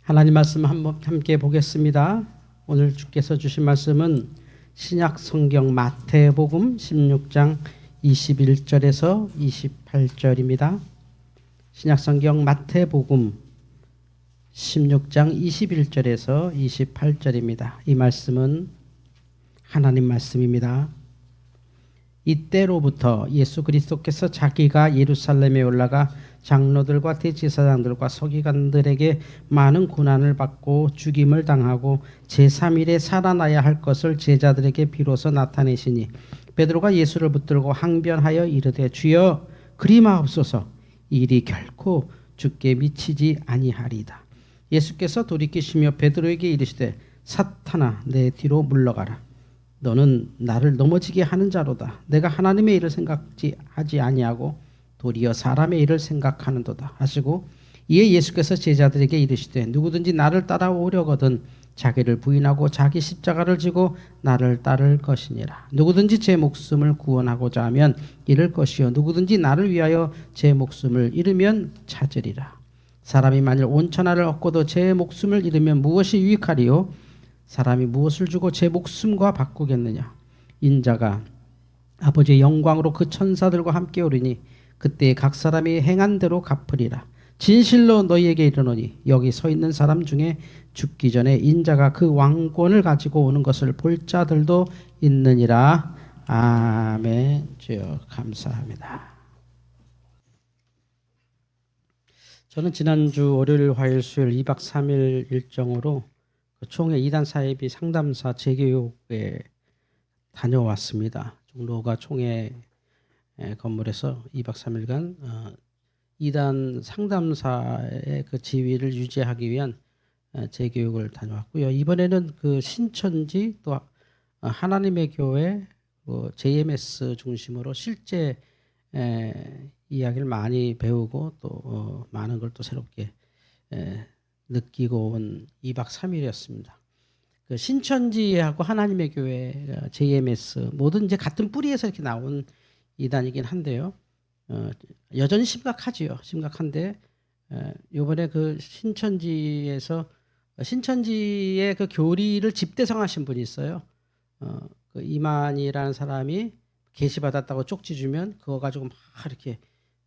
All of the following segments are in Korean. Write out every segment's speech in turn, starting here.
하나님 말씀 한번 함께 보겠습니다. 오늘 주께서 주신 말씀은 신약 성경 마태복음 16장 21절에서 28절입니다. 신약 성경 마태복음 16장 21절에서 28절입니다. 이 말씀은 하나님 말씀입니다. 이때로부터 예수 그리스도께서 자기가 예루살렘에 올라가 장로들과 대제사장들과 서기관들에게 많은 고난을 받고 죽임을 당하고 제3일에 살아나야 할 것을 제자들에게 비로소 나타내시니 베드로가 예수를 붙들고 항변하여 이르되 주여 그리 마옵소서 일이 결코 주께 미치지 아니하리이다. 예수께서 돌이키시며 베드로에게 이르시되 사탄아 내 뒤로 물러가라. 너는 나를 넘어지게 하는 자로다. 내가 하나님의 일을 생각하지 아니하고 도리어 사람의 일을 생각하는도다 하시고 이에 예수께서 제자들에게 이르시되 누구든지 나를 따라오려거든 자기를 부인하고 자기 십자가를 지고 나를 따를 것이니라. 누구든지 제 목숨을 구원하고자 하면 잃을 것이요 누구든지 나를 위하여 제 목숨을 잃으면 찾으리라. 사람이 만일 온 천하를 얻고도 제 목숨을 잃으면 무엇이 유익하리요? 사람이 무엇을 주고 제 목숨과 바꾸겠느냐? 인자가 아버지의 영광으로 그 천사들과 함께 오리니 그때 각 사람이 행한 대로 갚으리라. 진실로 너희에게 이르노니 여기 서 있는 사람 중에 죽기 전에 인자가 그 왕권을 가지고 오는 것을 볼 자들도 있느니라. 아멘. 주여 감사합니다. 저는 지난주 월요일, 화요일, 수요일 2박 3일 일정으로 총회 2단 사이비 상담사 재교육에 다녀왔습니다. 종로가 총회 건물에서 2박 3일간 2단 상담사의 그 지위를 유지하기 위한 재교육을 다녀왔고요. 이번에는 그 신천지 또 하나님의 교회 JMS 중심으로 실제 이야기를 많이 배우고 또 많은 걸 또 새롭게 느끼고 온 2박 3일이었습니다. 그 신천지하고 하나님의 교회 JMS 모든 이제 같은 뿌리에서 이렇게 나온 이단이긴 한데요. 여전히 심각하지요. 심각한데 이번에 그 신천지에서 신천지의 그 교리를 집대성하신 분이 있어요. 그 이만희라는 사람이 계시 받았다고 쪽지 주면 그거 가지고 막 이렇게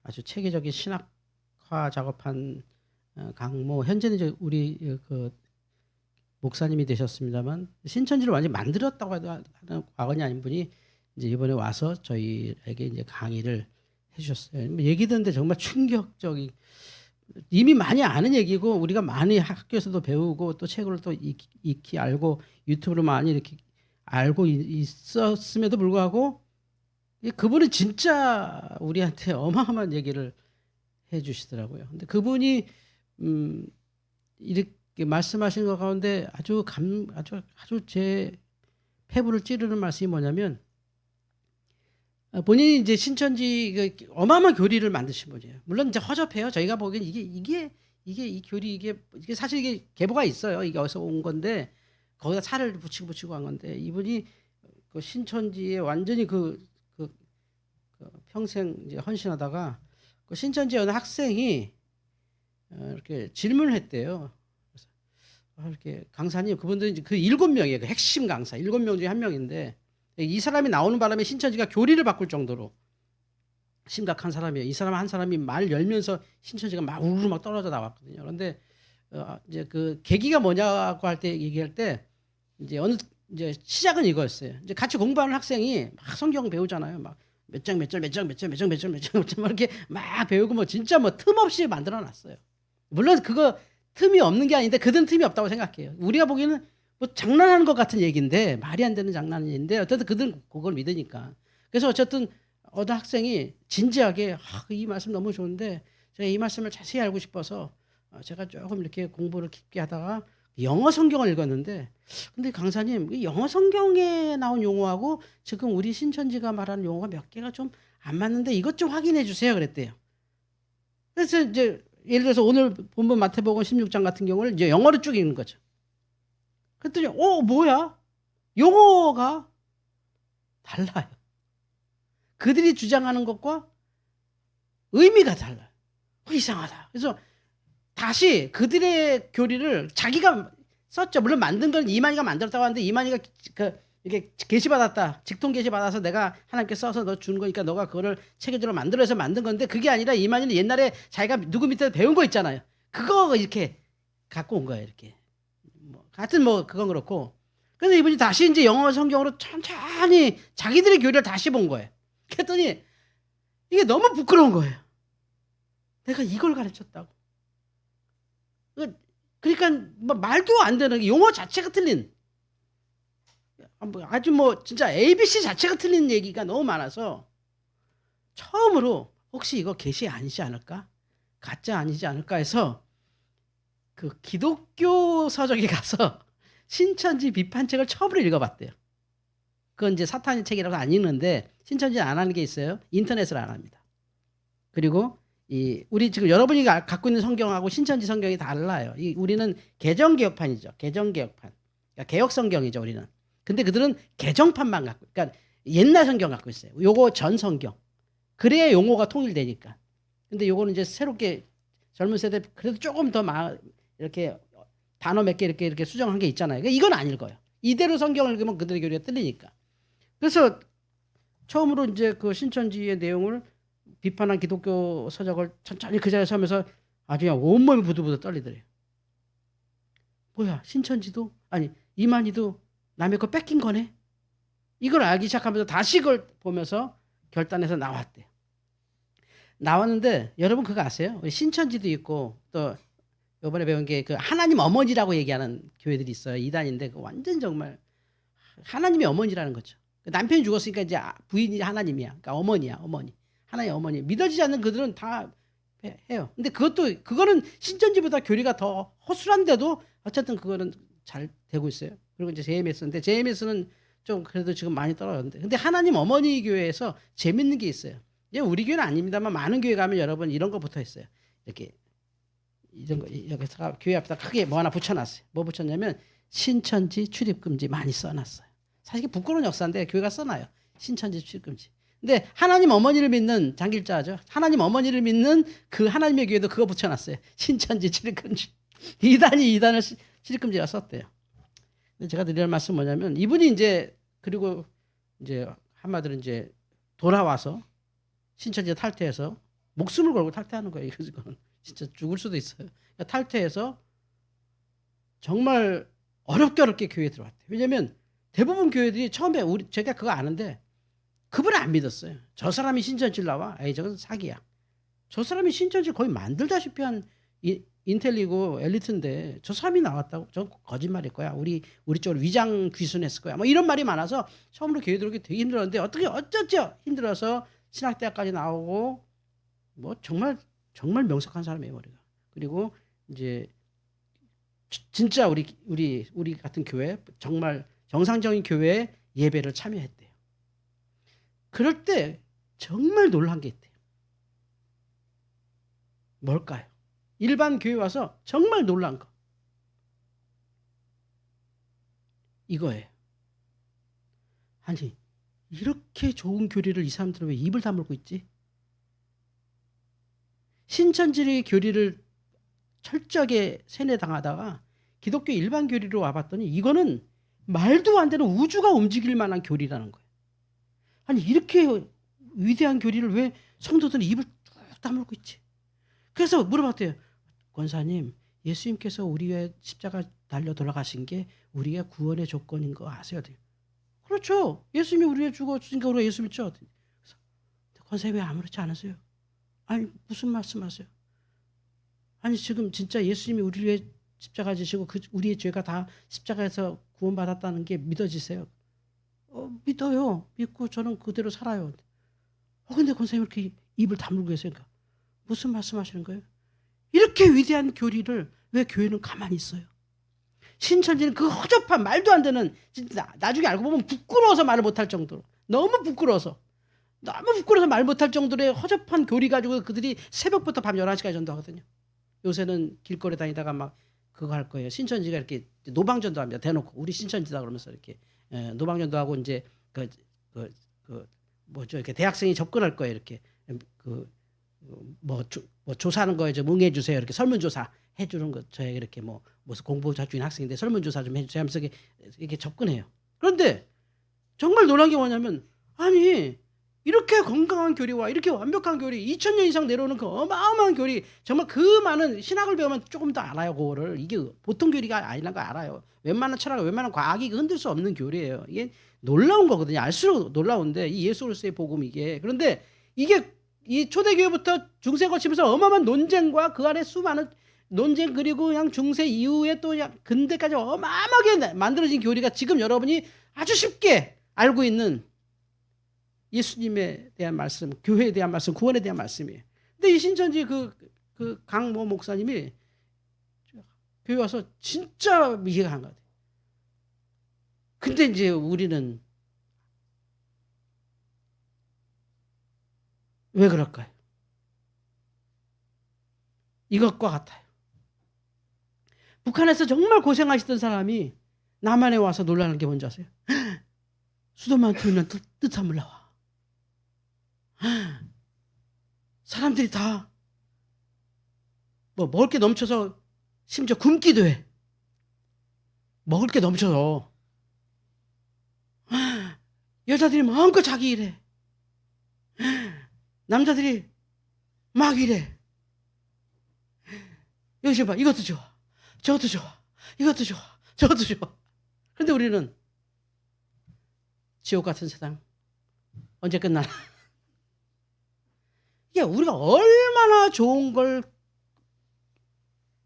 아주 체계적인 신학화 작업한 강모, 현재는 이제 우리 그 목사님이 되셨습니다만 신천지를 완전히 만들었다고 하는 과거이 아닌 분이 이제 이번에 와서 저희에게 이제 강의를 해주셨어요. 얘기 듣는데 정말 충격적인, 이미 많이 아는 얘기고 우리가 많이 학교에서도 배우고 또 책으로 또 익히 알고 유튜브로 많이 이렇게 알고 있었음에도 불구하고 그분은 진짜 우리한테 어마어마한 얘기를 해주시더라고요. 근데 그분이 이렇게 말씀하신 것 가운데 아주 제 폐부를 찌르는 말씀이 뭐냐면 본인이 이제 신천지 어마어마한 교리를 만드신 분이에요. 물론 이제 허접해요. 저희가 보기엔 이게 이 교리 이게 사실 이게 계보가 있어요. 이게 어디서 온 건데 거기다 살을 붙이고 한 건데 이분이 그 신천지에 완전히 그 평생 이제 헌신하다가 그 신천지 어느 학생이 이렇게 질문을 했대요. 그래서 이렇게 강사님, 그분들은 그 7명이에요. 그 핵심 강사 7명 중에 한 명인데 이 사람이 나오는 바람에 신천지가 교리를 바꿀 정도로 심각한 사람이에요. 이 사람 한 사람이 말 열면서 신천지가 막 우르르 막 떨어져 나왔거든요. 그런데 이제 그 계기가 뭐냐고 할 때 얘기할 때 이제 시작은 이거였어요. 이제 같이 공부하는 학생이 막 성경 배우잖아요. 막 몇 장 이렇게 막 배우고 뭐 진짜 뭐 틈 없이 만들어 놨어요. 물론 그거 틈이 없는 게 아닌데 그든 틈이 없다고 생각해요. 우리가 보기에는 뭐 장난하는 것 같은 얘기인데 말이 안 되는 장난인데 어쨌든 그들은 그걸 믿으니까. 그래서 어쨌든 어떤 학생이 진지하게 이 말씀 너무 좋은데 제가 이 말씀을 자세히 알고 싶어서 제가 조금 이렇게 공부를 깊게 하다가 영어 성경을 읽었는데 근데 강사님 이 영어 성경에 나온 용어하고 지금 우리 신천지가 말하는 용어가 몇 개가 좀 안 맞는데 이것 좀 확인해 주세요 그랬대요. 그래서 이제 예를 들어서 오늘 본문 마태복음 16장 같은 경우를 이제 영어로 쭉 읽는 거죠. 그랬더니 뭐야? 용어가 달라요. 그들이 주장하는 것과 의미가 달라요. 이상하다. 그래서 다시 그들의 교리를 자기가 썼죠. 물론 만든 건 이만희가 만들었다고 하는데 이만희가 이게 계시 받았다. 직통 계시 받아서 내가 하나님께 써서 너 준 거니까 너가 그거를 체계적으로 만들어서 만든 건데 그게 아니라 이만희는 옛날에 자기가 누구 밑에 배운 거 있잖아요. 그거 이렇게 갖고 온 거예요. 이렇게. 하여튼 그건 그렇고. 그래서 이분이 다시 이제 영어 성경으로 천천히 자기들의 교리를 다시 본 거예요. 그랬더니 이게 너무 부끄러운 거예요. 내가 이걸 가르쳤다고. 그러니까 말도 안 되는 용어 자체가 틀린 아주 진짜 ABC 자체가 틀린 얘기가 너무 많아서 처음으로 혹시 이거 계시 아니지 않을까? 가짜 아니지 않을까 해서 그 기독교 서적에 가서 신천지 비판책을 처음으로 읽어봤대요. 그건 이제 사탄의 책이라고 안 읽는데 신천지는 안 하는 게 있어요. 인터넷을 안 합니다. 그리고 우리 지금 여러분이 갖고 있는 성경하고 신천지 성경이 달라요. 우리는 개정개혁판이죠. 개정개혁판. 그러니까 개혁 성경이죠. 우리는. 근데 그들은 개정판만 갖고, 그러니까 옛날 성경 갖고 있어요. 요거 전 성경. 그래야 용어가 통일되니까. 근데 요거는 이제 새롭게 젊은 세대 그래도 조금 더 이렇게 단어 몇 개 이렇게 수정한 게 있잖아요. 그러니까 이건 안 읽어요. 이대로 성경을 읽으면 그들의 교리가 틀리니까. 그래서 처음으로 이제 그 신천지의 내용을 비판한 기독교 서적을 천천히 그 자리에 서면서 아주 그냥 온몸이 부들부들 떨리더래요. 뭐야, 신천지도 아니 이만희도 남의 거 뺏긴 거네. 이걸 알기 시작하면서 다시 그걸 보면서 결단해서 나왔대요. 나왔는데 여러분 그거 아세요? 우리 신천지도 있고 또 이번에 배운 게 그 하나님 어머니라고 얘기하는 교회들이 있어요. 이단인데 그 완전 정말 하나님의 어머니라는 거죠. 남편이 죽었으니까 이제 부인이 하나님이야. 그러니까 어머니야, 어머니. 하나님 어머니. 믿어지지 않는 그들은 다 해요. 근데 그거는 신천지보다 교리가 더 허술한데도 어쨌든 그거는 잘 되고 있어요. 그리고 이제 JMS인데 JMS는 좀 그래도 지금 많이 떨어졌는데 근데 하나님 어머니 교회에서 재밌는 게 있어요. 우리 교회는 아닙니다만 많은 교회 가면 여러분 이런 거 붙어 있어요. 이렇게 이런 거 여기서 교회 앞에다 크게 뭐 하나 붙여놨어요. 뭐 붙였냐면 신천지 출입금지 많이 써놨어요. 사실 부끄러운 역사인데 교회가 써놔요. 신천지 출입금지. 근데 하나님 어머니를 믿는 장길자죠. 하나님 어머니를 믿는 그 하나님의 교회도 그거 붙여놨어요. 신천지 출입금지. 이단을 출입금지라 썼대요. 근데 제가 드릴 말씀 뭐냐면 이분이 이제 그리고 이제 한마디로 이제 돌아와서 신천지 탈퇴해서 목숨을 걸고 탈퇴하는 거예요. 이거는 진짜 죽을 수도 있어요. 그러니까 탈퇴해서 정말 어렵게 교회에 들어왔대요. 왜냐하면 대부분 교회들이 처음에 제가 그거 아는데 그분을 안 믿었어요. 저 사람이 신천지를 나와? 에이 저건 사기야. 저 사람이 신천지 거의 만들다시피 한 인텔리고 엘리트인데 저 사람이 나왔다고? 저 거짓말일 거야. 우리 쪽으로 위장 귀순했을 거야. 이런 말이 많아서 처음으로 교회 들어오기 되게 힘들었는데 어쩌죠? 힘들어서 신학대학까지 나오고 정말 명석한 사람이에요 머리가. 그리고 이제 진짜 우리 같은 교회 정말 정상적인 교회에 예배를 참여했대요. 그럴 때 정말 놀란 게 있대요. 뭘까요? 일반 교회 와서 정말 놀란 거. 이거예요. 아니 이렇게 좋은 교리를 이 사람들은 왜 입을 다물고 있지? 신천지의 교리를 철저하게 세뇌당하다가 기독교 일반 교리로 와봤더니 이거는 말도 안 되는 우주가 움직일 만한 교리라는 거예요. 아니 이렇게 위대한 교리를 왜 성도들은 입을 쭉 다물고 있지? 그래서 물어봤대요. 권사님, 예수님께서 우리 위해 십자가 달려 돌아가신 게 우리의 구원의 조건인 거 아세요? 그렇죠. 예수님이 우리 위해 죽었으니까 우리가 예수 믿죠. 그래서 권사님 왜 아무렇지 않으세요? 아니 무슨 말씀하세요? 아니 지금 진짜 예수님이 우리 위해 십자가 지시고 우리의 죄가 다 십자가에서 구원받았다는 게 믿어지세요? 믿어요. 믿고 저는 그대로 살아요. 근데 권사님 이렇게 입을 다물고 계세요. 그러니까 무슨 말씀하시는 거예요? 이렇게 위대한 교리를 왜 교회는 가만히 있어요? 신천지는 그 허접한 말도 안 되는 진짜 나중에 알고 보면 부끄러워서 말을 못할 정도로 너무 부끄러워서 말 못할 정도의 허접한 교리 가지고 그들이 새벽부터 밤 11시까지 전도하거든요. 요새는 길거리 다니다가 막 그거 할 거예요. 신천지가 이렇게 노방전도 합니다. 대놓고 우리 신천지다 그러면서 이렇게 노방전도하고 이제 뭐죠? 이렇게 대학생이 접근할 거예요. 이렇게 뭐 조사하는 거에 좀 응해 주세요. 이렇게 설문조사 해주는 거 저희 이렇게 무슨 공부자 중인 학생인데 설문조사 좀 해주세요 하면서 이렇게 접근해요. 그런데 정말 놀란 게 뭐냐면 아니 이렇게 건강한 교리와 이렇게 완벽한 교리 2000년 이상 내려오는 그 어마어마한 교리 정말 그 많은 신학을 배우면 조금 더 알아요. 그거를 이게 보통 교리가 아니라는 거 알아요. 웬만한 철학 웬만한 과학이 흔들 수 없는 교리예요. 이게 놀라운 거거든요. 알수록 놀라운데 이 예수 그리스도의 복음 이게 그런데 이게 이 초대교회부터 중세 거치면서 어마어마한 논쟁과 그 안에 수많은 논쟁 그리고 그냥 중세 이후에 또 근대까지 어마어마하게 만들어진 교리가 지금 여러분이 아주 쉽게 알고 있는 예수님에 대한 말씀, 교회에 대한 말씀, 구원에 대한 말씀이에요. 근데 이 신천지 그 강모 목사님이 교회 와서 진짜 이해가 한 것 같아요. 근데 이제 우리는 왜 그럴까요? 이것과 같아요. 북한에서 정말 고생하시던 사람이 남한에 와서 놀라는 게 뭔지 아세요? 수도만 틀면 뜻함을 나와. 사람들이 다 먹을 게 넘쳐서 심지어 굶기도 해. 먹을 게 넘쳐서 여자들이 마음껏 자기 일해. 남자들이 막 일해. 여기 좀 봐. 이것도 좋아. 저것도 좋아. 이것도 좋아. 저것도 좋아. 그런데 우리는 지옥 같은 세상 언제 끝나나? 이게 우리가 얼마나 좋은 걸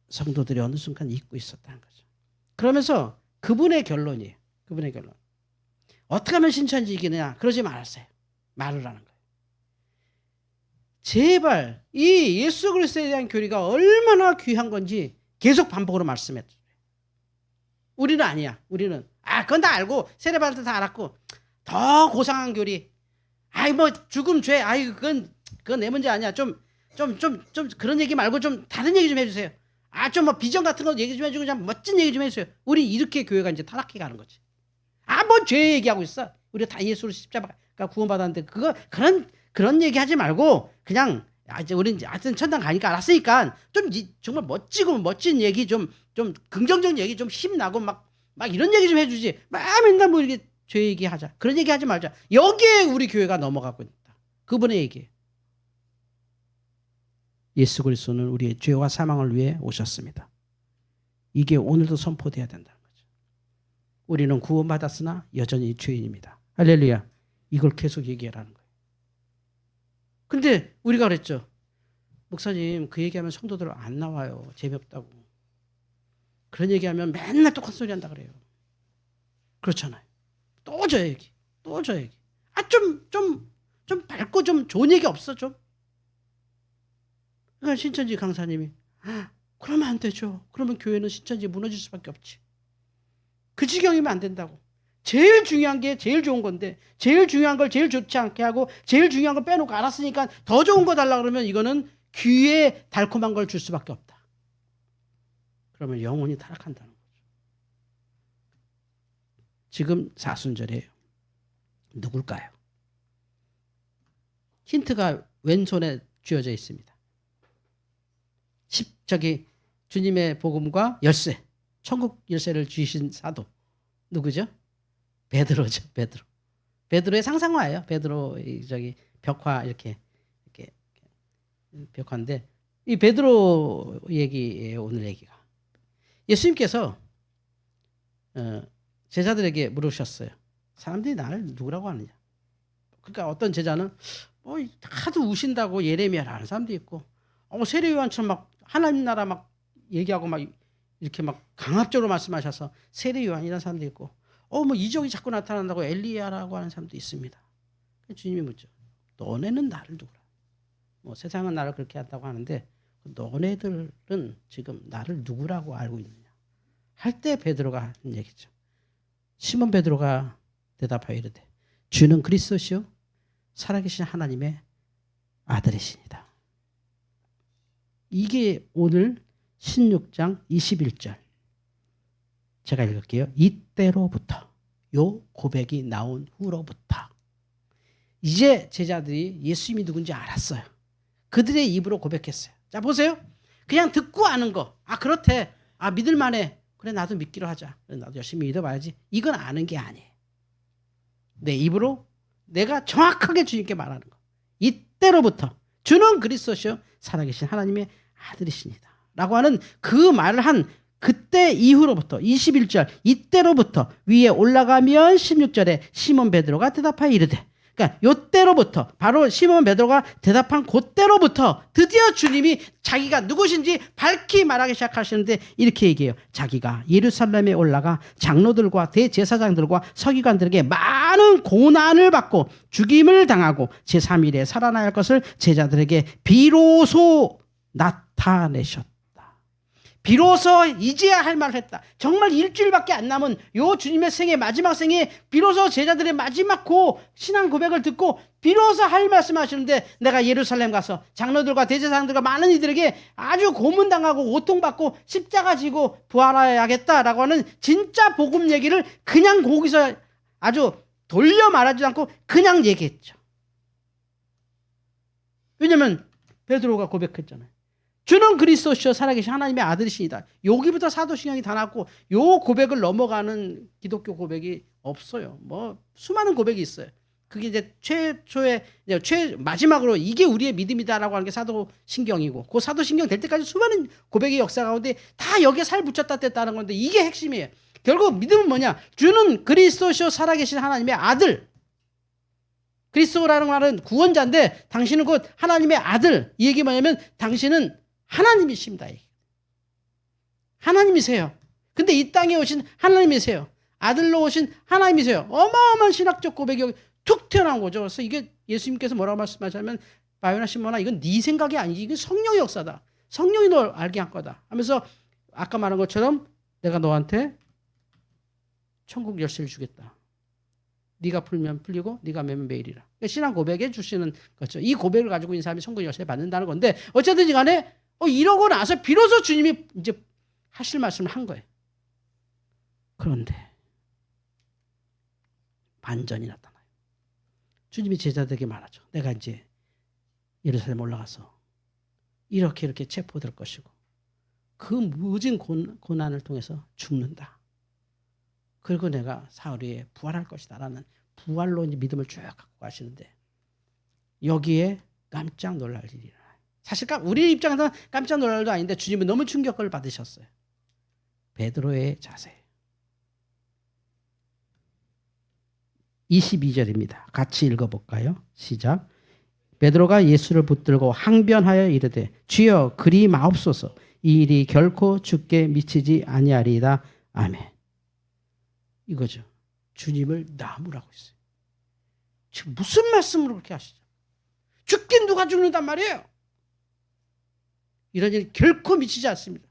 성도들이 어느 순간 잊고 있었다는 거죠. 그러면서 그분의 결론이에요. 그분의 결론. 어떻게 하면 신천지 이기느냐? 그러지 말았어요. 말을 하는 거예요. 제발 이 예수 그리스도에 대한 교리가 얼마나 귀한 건지 계속 반복으로 말씀했어요. 우리는 아니야. 우리는 그건 다 알고 세례받을 때 다 알았고 더 고상한 교리. 뭐 죽음 죄. 그건 내 문제 아니야. 좀 그런 얘기 말고 좀 다른 얘기 좀 해주세요. 좀 뭐 비전 같은 거 얘기 좀 해주고 좀 멋진 얘기 좀 해주세요. 우리 이렇게 교회가 이제 타락해 가는 거지. 뭐 죄 얘기하고 있어. 우리가 다 예수로 십자가 구원받았는데 그런 얘기 하지 말고 그냥 이제 우리 하여튼 천당 가니까 알았으니까 좀 정말 멋지고 멋진 얘기 좀 긍정적인 얘기 좀 힘나고 막 이런 얘기 좀 해주지. 맨날 뭐 이렇게 죄 얘기하자. 그런 얘기 하지 말자. 여기에 우리 교회가 넘어가고 있다. 그분의 얘기. 예수 그리스도는 우리의 죄와 사망을 위해 오셨습니다. 이게 오늘도 선포돼야 된다는 거죠. 우리는 구원받았으나 여전히 죄인입니다. 할렐루야. 이걸 계속 얘기하라는 거예요. 근데 우리가 그랬죠. 목사님 그 얘기하면 성도들 안 나와요. 재미없다고. 그런 얘기하면 맨날 똑같은 소리 한다 그래요. 그렇잖아요. 또 저 얘기. 또 저 얘기. 좀 밝고 좀 좋은 얘기 없어 좀. 그러니까 신천지 강사님이 그러면 안 되죠. 그러면 교회는 신천지 무너질 수밖에 없지. 그 지경이면 안 된다고. 제일 중요한 게 제일 좋은 건데 제일 중요한 걸 제일 좋지 않게 하고 제일 중요한 걸 빼놓고 알았으니까 더 좋은 거 달라 그러면 이거는 귀에 달콤한 걸 줄 수밖에 없다. 그러면 영혼이 타락한다는 거죠. 지금 사순절이에요. 누굴까요? 힌트가 왼손에 쥐어져 있습니다. 주님의 복음과 열쇠, 천국 열쇠를 주신 사도 누구죠? 베드로죠. 베드로의 상상화예요. 베드로 벽화 이렇게 벽화인데 이 베드로 얘기예요. 오늘 얘기가. 예수님께서 제자들에게 물으셨어요. 사람들이 나를 누구라고 하느냐? 그러니까 어떤 제자는 하도 우신다고 예레미야라는 사람도 있고 세례 요한처럼 막 하나님 나라 막 얘기하고 막 이렇게 막 강압적으로 말씀하셔서 세례 요한이라는 사람도 있고 뭐 이적이 자꾸 나타난다고 엘리야라고 하는 사람도 있습니다. 주님이 묻죠. 너네는 나를 누구라? 세상은 나를 그렇게 한다고 하는데 너네들은 지금 나를 누구라고 알고 있느냐? 할 때 베드로가 하는 얘기죠. 시몬 베드로가 대답하여 이르되 주는 그리스도시요 살아계신 하나님의 아들이시니다. 이게 오늘 16장 21절 제가 읽을게요. 이때로부터 요 고백이 나온 후로부터 이제 제자들이 예수님이 누군지 알았어요. 그들의 입으로 고백했어요. 자, 보세요. 그냥 듣고 아는 거. 아, 그렇대. 아, 믿을만해. 그래, 나도 믿기로 하자. 그래, 나도 열심히 믿어봐야지. 이건 아는 게 아니에요. 내 입으로 내가 정확하게 주님께 말하는 거. 이때로부터 주는 그리스도시요 살아계신 하나님의 아들이십니다. 라고 하는 그 말을 한 그때 이후로부터 21절 이때로부터 위에 올라가면 16절에 시몬 베드로가 대답하여 이르되, 그러니까 요때로부터 바로 시몬 베드로가 대답한 그때로부터 드디어 주님이 자기가 누구신지 밝히 말하기 시작하시는데 이렇게 얘기해요. 자기가 예루살렘에 올라가 장로들과 대제사장들과 서기관들에게 많은 고난을 받고 죽임을 당하고 제3일에 살아나야 할 것을 제자들에게 비로소 나타내셨다. 비로소 이제야 할 말을 했다. 정말 일주일밖에 안 남은 요 주님의 생애 마지막 생에 비로소 제자들의 마지막 신앙 고백을 듣고 비로소 할 말씀하시는데, 내가 예루살렘 가서 장로들과 대제사장들과 많은 이들에게 아주 고문당하고 고통받고 십자가 지고 부활해야겠다라고 하는 진짜 복음 얘기를 그냥 거기서 아주 돌려 말하지 않고 그냥 얘기했죠. 왜냐하면 베드로가 고백했잖아요. 주는 그리스도시요 살아계신 하나님의 아들이시니다. 여기부터 사도신경이 다 나왔고 요 고백을 넘어가는 기독교 고백이 없어요. 뭐 수많은 고백이 있어요. 그게 이제 마지막으로 이게 우리의 믿음이다라고 하는 게 사도신경이고, 그 사도신경 될 때까지 수많은 고백의 역사 가운데 다 여기에 살 붙였다 뗐다는 건데 이게 핵심이에요. 결국 믿음은 뭐냐? 주는 그리스도시요 살아계신 하나님의 아들. 그리스도라는 말은 구원자인데 당신은 곧 하나님의 아들. 이 얘기 뭐냐면 당신은 하나님이십니다. 하나님이세요. 근데 이 땅에 오신 하나님이세요. 아들로 오신 하나님이세요. 어마어마한 신학적 고백이 여기 툭 튀어나온 거죠. 그래서 이게 예수님께서 뭐라고 말씀하시냐면, 바요나 시몬아, 이건 네 생각이 아니지. 이건 성령의 역사다. 성령이 널 알게 할 거다 하면서 아까 말한 것처럼 내가 너한테 천국 열쇠를 주겠다. 네가 풀면 풀리고 네가 매면 매일이라. 그러니까 신앙 고백해 주시는 거죠. 이 고백을 가지고 있는 사람이 천국 열쇠를 받는다는 건데, 어쨌든지 간에 이러고 나서 비로소 주님이 이제 하실 말씀을 한 거예요. 그런데 반전이 나타나요. 주님이 제자들에게 말하죠. 내가 이제 예루살렘 올라가서 이렇게 체포될 것이고 그 무진 고난을 통해서 죽는다. 그리고 내가 사흘 후에 부활할 것이다 라는 부활로 이제 믿음을 쭉 갖고 가시는데, 여기에 깜짝 놀랄 일이 일어나요. 사실 우리 입장에서는 깜짝 놀랄 일도 아닌데 주님은 너무 충격을 받으셨어요. 베드로의 자세. 22절입니다. 같이 읽어볼까요? 시작. 베드로가 예수를 붙들고 항변하여 이르되 주여 그리 마옵소서. 이 일이 결코 주께 미치지 아니하리이다. 아멘. 이거죠. 주님을 나무라고 했어요. 지금 무슨 말씀으로 그렇게 하시죠? 죽긴 누가 죽는단 말이에요. 이런 일 결코 미치지 않습니다.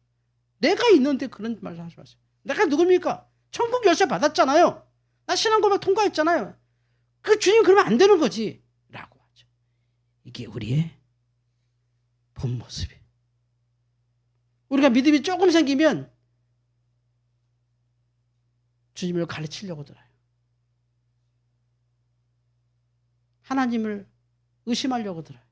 내가 있는데 그런 말을 하지 마세요. 내가 누굽니까? 천국 열쇠 받았잖아요. 나 신앙 고백 통과했잖아요. 그 주님 그러면 안 되는 거지 라고 하죠. 이게 우리의 본 모습이에요. 우리가 믿음이 조금 생기면 주님을 가르치려고 들어요. 하나님을 의심하려고 들어요.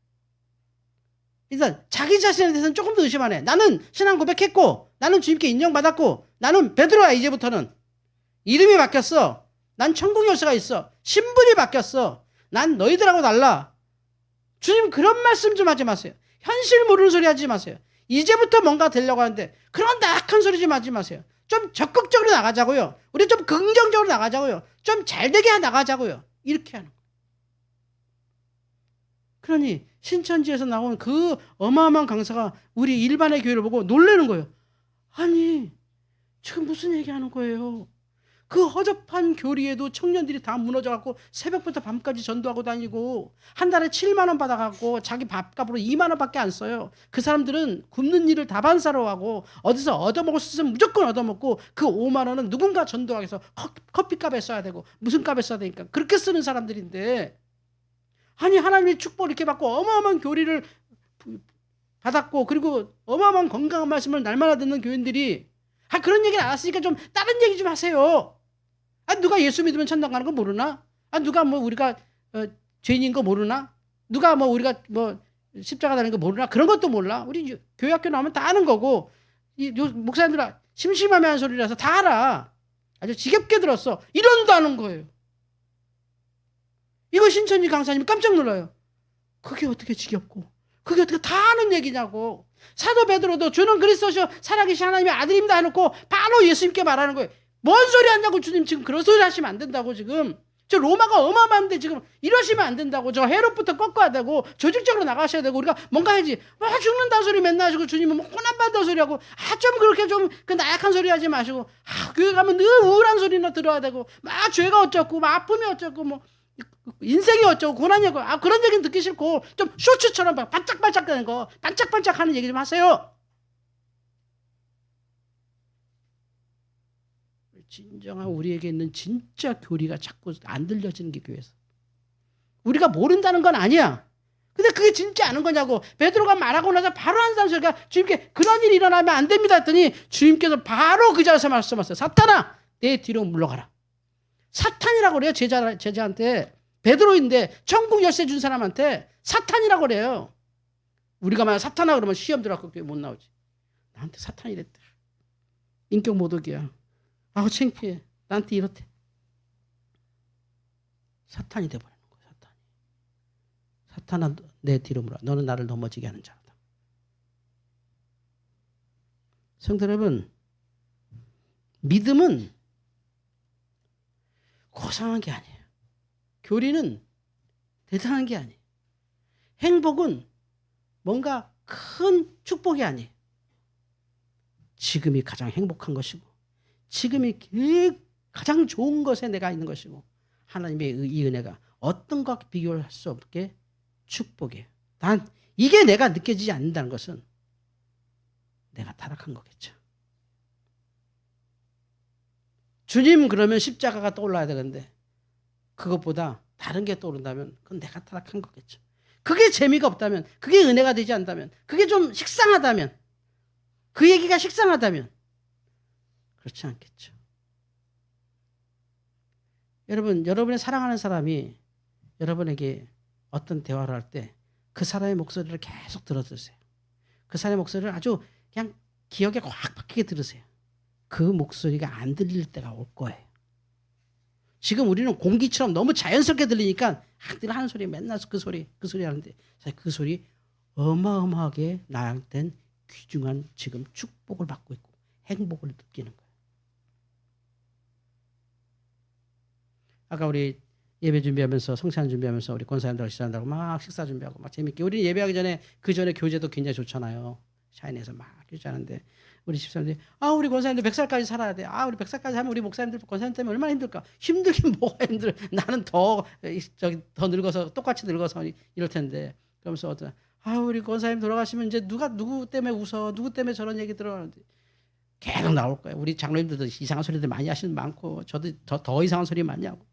일단 자기 자신에 대해서는 조금 더 의심 안 해. 나는 신앙 고백했고 나는 주님께 인정받았고 나는 베드로야. 이제부터는 이름이 바뀌었어. 난 천국 열쇠가 있어. 신분이 바뀌었어. 난 너희들하고 달라. 주님 그런 말씀 좀 하지 마세요. 현실 모르는 소리 하지 마세요. 이제부터 뭔가 되려고 하는데 그런 나약한 소리 좀 하지 마세요. 좀 적극적으로 나가자고요. 우리 좀 긍정적으로 나가자고요. 좀 잘되게 나가자고요. 이렇게 하는 거예요. 그러니 신천지에서 나온 그 어마어마한 강사가 우리 일반의 교회를 보고 놀라는 거예요. 아니 지금 무슨 얘기하는 거예요? 그 허접한 교리에도 청년들이 다 무너져갖고 새벽부터 밤까지 전도하고 다니고 한 달에 7만 원 받아갖고 자기 밥값으로 2만 원밖에 안 써요. 그 사람들은 굶는 일을 다반사로 하고 어디서 얻어먹을 수 있으면 무조건 얻어먹고 그 5만 원은 누군가 전도하기 위해서 커피값에 써야 되고 무슨 값에 써야 되니까 그렇게 쓰는 사람들인데, 아니 하나님의 축복을 이렇게 받고 어마어마한 교리를 받았고 그리고 어마어마한 건강한 말씀을 날마다 듣는 교인들이 그런 얘기를 안 했으니까 좀 다른 얘기 좀 하세요. 누가 예수 믿으면 천당 가는 거 모르나? 누가 뭐 우리가 죄인인 거 모르나? 누가 뭐 우리가 뭐 십자가 달린 거 모르나? 그런 것도 몰라. 우리 교회 학교 나오면 다 아는 거고, 목사님들 심심하면 하는 소리라서 다 알아. 아주 지겹게 들었어. 이런도 아는 거예요. 이거 신천지 강사님이 깜짝 놀라요. 그게 어떻게 지겹고, 그게 어떻게 다 아는 얘기냐고. 사도 베드로도 주는 그리스도시요 살아계신 하나님의 아들입니다 해놓고 바로 예수님께 말하는 거예요. 뭔 소리 하냐고. 주님 지금 그런 소리 하시면 안 된다고. 지금 저 로마가 어마어마한데 지금 이러시면 안 된다고. 저 헤롯부터 꺾어야 되고 조직적으로 나가셔야 되고 우리가 뭔가 해야지. 죽는다 소리 맨날 하시고 주님은 뭐 고난받는다 소리 하고 좀 그렇게 좀 그 나약한 소리 하지 마시고 교회 가면 늘 우울한 소리나 들어야 되고 막 죄가 어쩌고 막 아픔이 어쩌고 뭐 인생이 어쩌고 고난이 어쩌고 그런 얘기는 듣기 싫고 좀 쇼츠처럼 반짝반짝 되는 거 반짝반짝 하는 얘기 좀 하세요. 진정한 우리에게 있는 진짜 교리가 자꾸 안 들려지는 게 교회에서. 우리가 모른다는 건 아니야. 근데 그게 진짜 아는 거냐고. 베드로가 말하고 나서 바로 한다는 소리가 주님께 그런 일이 일어나면 안 됩니다 했더니 주님께서 바로 그 자리에서 말씀하셨어요. 사탄아 내 뒤로 물러가라. 사탄이라고 그래요. 제자한테. 베드로인데 천국 열쇠 준 사람한테 사탄이라고 그래요. 우리가 만약 사탄아 그러면 시험 들어갖고 교회 못 나오지. 나한테 사탄이랬대. 인격 모독이야. 아우 창피해. 나한테 이렇대. 사탄이 돼버리는 거야. 사탄이. 사탄아 내 뒤로 물어. 너는 나를 넘어지게 하는 자다. 성도 여러분, 믿음은 고상한 게 아니에요. 교리는 대단한 게 아니에요. 행복은 뭔가 큰 축복이 아니에요. 지금이 가장 행복한 것이고 지금이 가장 좋은 것에 내가 있는 것이고 하나님의 이 은혜가 어떤 것과 비교할 수 없게 축복이에요. 단 이게 내가 느껴지지 않는다는 것은 내가 타락한 거겠죠. 주님 그러면 십자가가 떠올라야 되는데 그것보다 다른 게 떠오른다면 그건 내가 타락한 거겠죠. 그게 재미가 없다면, 그게 은혜가 되지 않다면, 그게 좀 식상하다면, 그 얘기가 식상하다면 그렇지 않겠죠. 여러분, 여러분의 사랑하는 사람이 여러분에게 어떤 대화를 할 때 그 사람의 목소리를 계속 들어주세요. 그 사람의 목소리를 아주 그냥 기억에 확 박히게 들으세요. 그 목소리가 안 들릴 때가 올 거예요. 지금 우리는 공기처럼 너무 자연스럽게 들리니까 늘 하는 소리 맨날 그 소리 하는데 사실 그 소리 어마어마하게 나한텐 귀중한 지금 축복을 받고 있고 행복을 느끼는 거예요. 아까 우리 예배 준비하면서 성찬 준비하면서 우리 권사님들 식사한다고 막 식사 준비하고 막 재밌게 우리 예배하기 전에 그 전에 교제도 굉장히 좋잖아요. 샤인에서 막 교제하는데 우리 집사람들이 우리 권사님들 100살까지 살아야 돼. 우리 100살까지 하면 우리 목사님들 권사님 때문에 얼마나 힘들까. 힘들긴 뭐가 힘들어. 나는 더 늙어서 똑같이 늙어서 이럴 텐데. 그러면서 우리 권사님 돌아가시면 이제 누구 때문에 웃어. 누구 때문에 저런 얘기 들어가는데 계속 나올 거예요. 우리 장로님들도 이상한 소리들 많이 하시는 많고 저도 더 이상한 소리 많이 하고.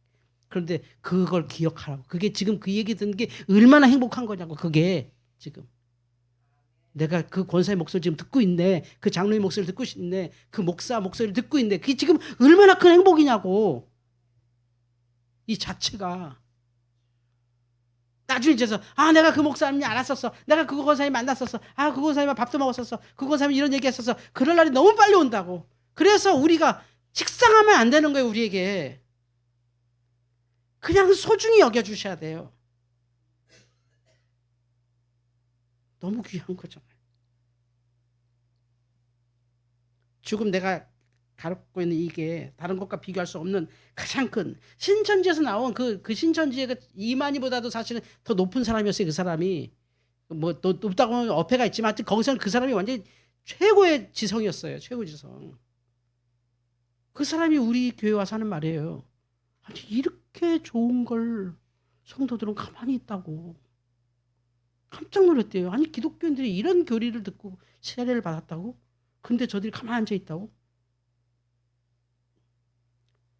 그런데 그걸 기억하라고. 그게 지금 그 얘기 듣는 게 얼마나 행복한 거냐고. 그게 지금. 내가 그 권사의 목소리 지금 듣고 있네. 그 장로의 목소리 듣고 있네. 그 목사 목소리 듣고 있네. 그게 지금 얼마나 큰 행복이냐고. 이 자체가. 나중에 이제서 내가 그 목사님이 알았었어. 내가 그 권사님 만났었어. 그 권사님과 밥도 먹었었어. 그 권사님이 이런 얘기 했었어. 그럴 날이 너무 빨리 온다고. 그래서 우리가 식상하면 안 되는 거예요. 우리에게. 그냥 소중히 여겨주셔야 돼요. 너무 귀한 거잖아요. 지금 내가 갖고 있는 이게 다른 것과 비교할 수 없는 가장 큰 신천지에서 나온 그 신천지의 이만희보다도 사실은 더 높은 사람이었어요. 그 사람이 뭐 또 높다고 하면 어폐가 있지만 하여튼 거기서는 그 사람이 완전히 최고의 지성이었어요. 최고 지성. 그 사람이 우리 교회 와서 하는 말이에요. 아니 이렇게 좋은 걸 성도들은 가만히 있다고. 깜짝 놀랐대요. 아니 기독교인들이 이런 교리를 듣고 세례를 받았다고? 근데 저들이 가만히 앉아 있다고?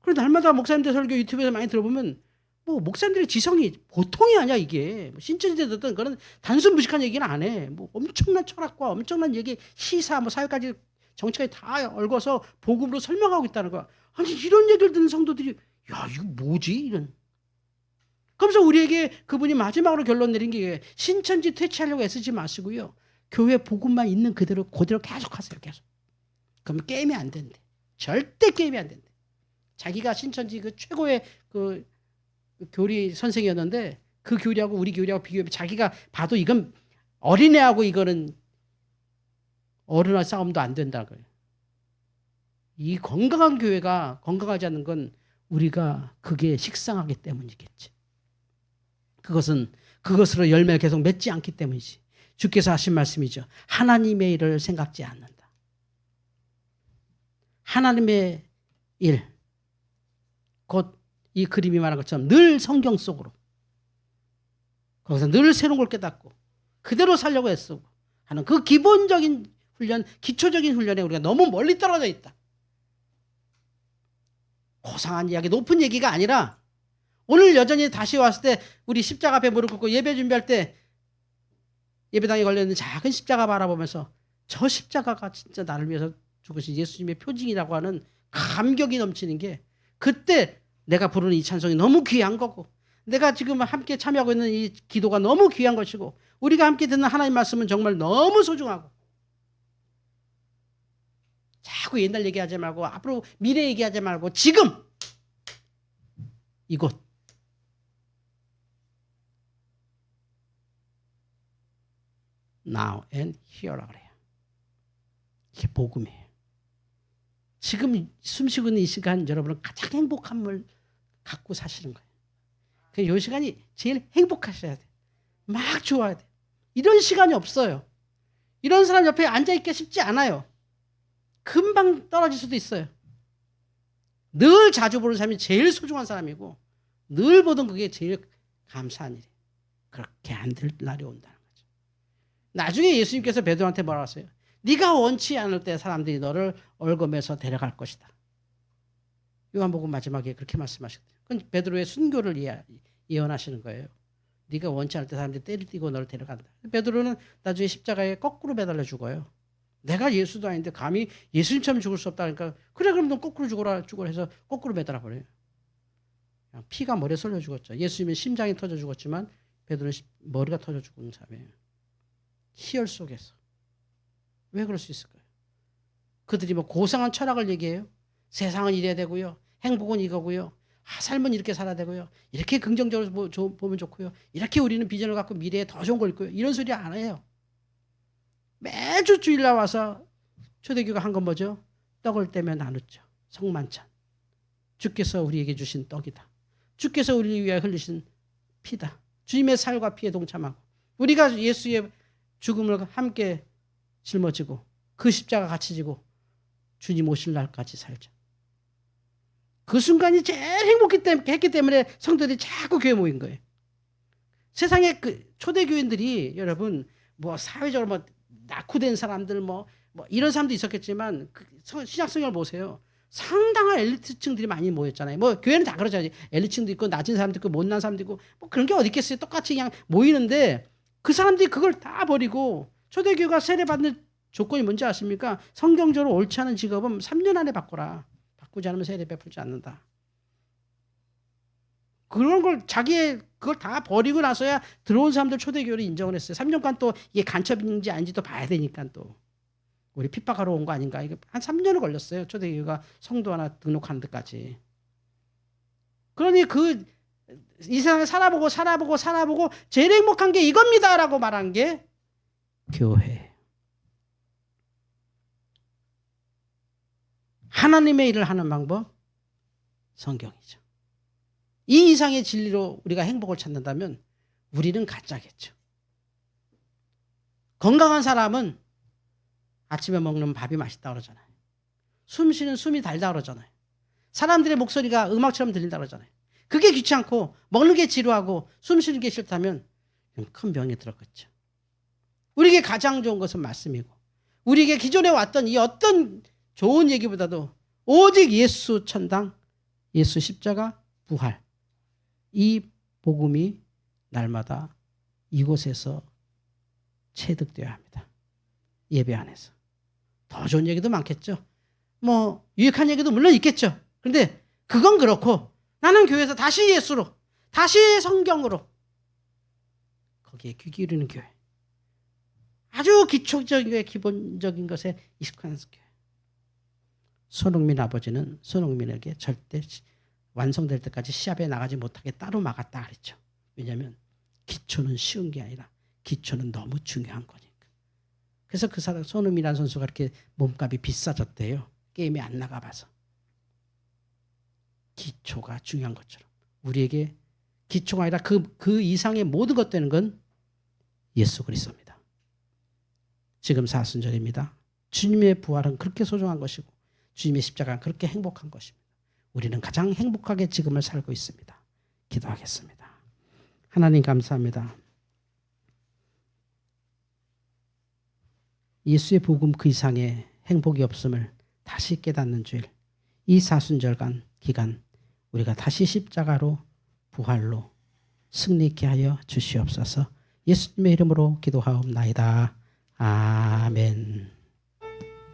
그런데 날마다 목사님들 설교 유튜브에서 많이 들어보면 뭐 목사님들의 지성이 보통이 아니야 이게. 신천지에 듣던 그런 단순 무식한 얘기는 안 해. 뭐 엄청난 철학과 엄청난 얘기, 시사, 뭐 사회까지 정치까지 다 얽어서 복음으로 설명하고 있다는 거야. 아니 이런 얘기를 듣는 성도들이 야 이거 뭐지? 이런. 그러면서 우리에게 그분이 마지막으로 결론 내린 게 신천지 퇴치하려고 애쓰지 마시고요. 교회 복음만 있는 그대로 계속 하세요. 계속. 그러면 게임이 안 된대. 절대 게임이 안 된대. 자기가 신천지 그 최고의 그 교리 선생이었는데 그 교리하고 우리 교리하고 비교하면 자기가 봐도 이건 어린애하고 이거는 어른할 싸움도 안 된다 그래요. 이 건강한 교회가 건강하지 않는 건 우리가 그게 식상하기 때문이겠지. 그것으로 열매를 계속 맺지 않기 때문이지. 주께서 하신 말씀이죠. 하나님의 일을 생각지 않는다. 하나님의 일, 곧 이 그림이 말한 것처럼 늘 성경 속으로 거기서 늘 새로운 걸 깨닫고 그대로 살려고 애쓰고 하는 그 기본적인 훈련, 기초적인 훈련에 우리가 너무 멀리 떨어져 있다. 고상한 이야기, 높은 얘기가 아니라 오늘 여전히 다시 왔을 때 우리 십자가 앞에 무릎 꿇고 예배 준비할 때 예배당에 걸려있는 작은 십자가 바라보면서 저 십자가가 진짜 나를 위해서 죽으신 예수님의 표징이라고 하는 감격이 넘치는 게 그때 내가 부르는 이 찬송이 너무 귀한 거고 내가 지금 함께 참여하고 있는 이 기도가 너무 귀한 것이고 우리가 함께 듣는 하나님 말씀은 정말 너무 소중하고 자꾸 옛날 얘기하지 말고 앞으로 미래 얘기하지 말고 지금 이곳 now and here라고 그래요. 이게 복음이에요. 지금 숨쉬고 있는 이 시간 여러분은 가장 행복함을 갖고 사시는 거예요. 이 시간이 제일 행복하셔야 돼요. 막 좋아야 돼요. 이런 시간이 없어요. 이런 사람 옆에 앉아있기가 쉽지 않아요. 금방 떨어질 수도 있어요. 늘 자주 보는 사람이 제일 소중한 사람이고 늘 보던 그게 제일 감사한 일이에요. 그렇게 안 될 날이 온다는 거죠. 나중에 예수님께서 베드로한테 뭐라고 하세요? 네가 원치 않을 때 사람들이 너를 얽어매서 데려갈 것이다. 요한복음 마지막에 그렇게 말씀하셨대요. 그건 베드로의 순교를 예언하시는 거예요. 네가 원치 않을 때 사람들이 때리고 너를 데려간다. 베드로는 나중에 십자가에 거꾸로 매달려 죽어요. 내가 예수도 아닌데 감히 예수님처럼 죽을 수 없다니까 그래 그럼 넌 거꾸로 죽어라 해서 거꾸로 매달아 버려요. 피가 머리에 쏠려 죽었죠. 예수님은 심장이 터져 죽었지만 베드로는 머리가 터져 죽은 사람이에요. 희열 속에서. 왜 그럴 수 있을까요? 그들이 뭐 고상한 철학을 얘기해요. 세상은 이래야 되고요. 행복은 이거고요. 삶은 이렇게 살아야 되고요. 이렇게 긍정적으로 보면 좋고요. 이렇게 우리는 비전을 갖고 미래에 더 좋은 걸 있고요. 이런 소리 안 해요. 매주 주일날 와서 초대교가 한 건 뭐죠? 떡을 떼며 나누죠. 성만찬. 주께서 우리에게 주신 떡이다. 주께서 우리를 위하여 흘리신 피다. 주님의 살과 피에 동참하고 우리가 예수의 죽음을 함께 짊어지고 그 십자가 같이 지고 주님 오실 날까지 살자. 그 순간이 제일 행복했기 때문에 성도들이 자꾸 교회 모인 거예요. 세상에 그 초대교인들이 여러분 뭐 사회적으로 뭐 낙후된 사람들 뭐 이런 사람도 있었겠지만 그 신약성경을 보세요. 상당한 엘리트층들이 많이 모였잖아요. 뭐 교회는 다 그러잖아요. 엘리트층도 있고 낮은 사람도 있고 못난 사람도 있고 뭐 그런 게 어디 있겠어요. 똑같이 그냥 모이는데 그 사람들이 그걸 다 버리고 초대교회가 세례받는 조건이 뭔지 아십니까? 성경적으로 옳지 않은 직업은 3년 안에 바꿔라. 바꾸지 않으면 세례 베풀지 않는다. 그런 걸 그걸 다 버리고 나서야 들어온 사람들 초대교회를 인정을 했어요. 3년간 또 이게 간첩인지 아닌지 또 봐야 되니까 또. 우리 핍박하러 온 거 아닌가. 이게 한 3년을 걸렸어요. 초대교회가 성도 하나 등록하는 데까지. 그러니 이 세상에 살아보고 제일 행복한 게 이겁니다라고 말한 게 교회. 하나님의 일을 하는 방법 성경이죠. 이 이상의 진리로 우리가 행복을 찾는다면 우리는 가짜겠죠. 건강한 사람은 아침에 먹는 밥이 맛있다 그러잖아요. 숨 쉬는 숨이 달다 그러잖아요. 사람들의 목소리가 음악처럼 들린다 그러잖아요. 그게 귀찮고 먹는 게 지루하고 숨 쉬는 게 싫다면 큰 병에 들었겠죠. 우리에게 가장 좋은 것은 말씀이고 우리에게 기존에 왔던 이 어떤 좋은 얘기보다도 오직 예수 천당, 예수 십자가, 부활 이 복음이 날마다 이곳에서 체득되어야 합니다. 예배 안에서. 더 좋은 얘기도 많겠죠. 뭐 유익한 얘기도 물론 있겠죠. 그런데 그건 그렇고 나는 교회에서 다시 예수로 다시 성경으로 거기에 귀 기울이는 교회. 아주 기초적인 기본적인 것에 익숙한 교회. 손흥민 아버지는 손흥민에게 절대 완성될 때까지 시합에 나가지 못하게 따로 막았다 그랬죠. 왜냐하면 기초는 쉬운 게 아니라 기초는 너무 중요한 거니까. 그래서 그 사람 손흥민이라는 선수가 그렇게 몸값이 비싸졌대요. 게임에 안 나가봐서. 기초가 중요한 것처럼 우리에게 기초가 아니라 그 이상의 모든 것 되는 건 예수 그리스도입니다. 지금 사순절입니다. 주님의 부활은 그렇게 소중한 것이고 주님의 십자가는 그렇게 행복한 것입니다. 우리는 가장 행복하게 지금을 살고 있습니다. 기도하겠습니다. 하나님 감사합니다. 예수의 복음 그 이상의 행복이 없음을 다시 깨닫는 주일, 이 사순절간 기간 우리가 다시 십자가로 부활로 승리케 하여 주시옵소서. 예수님의 이름으로 기도하옵나이다. 아멘.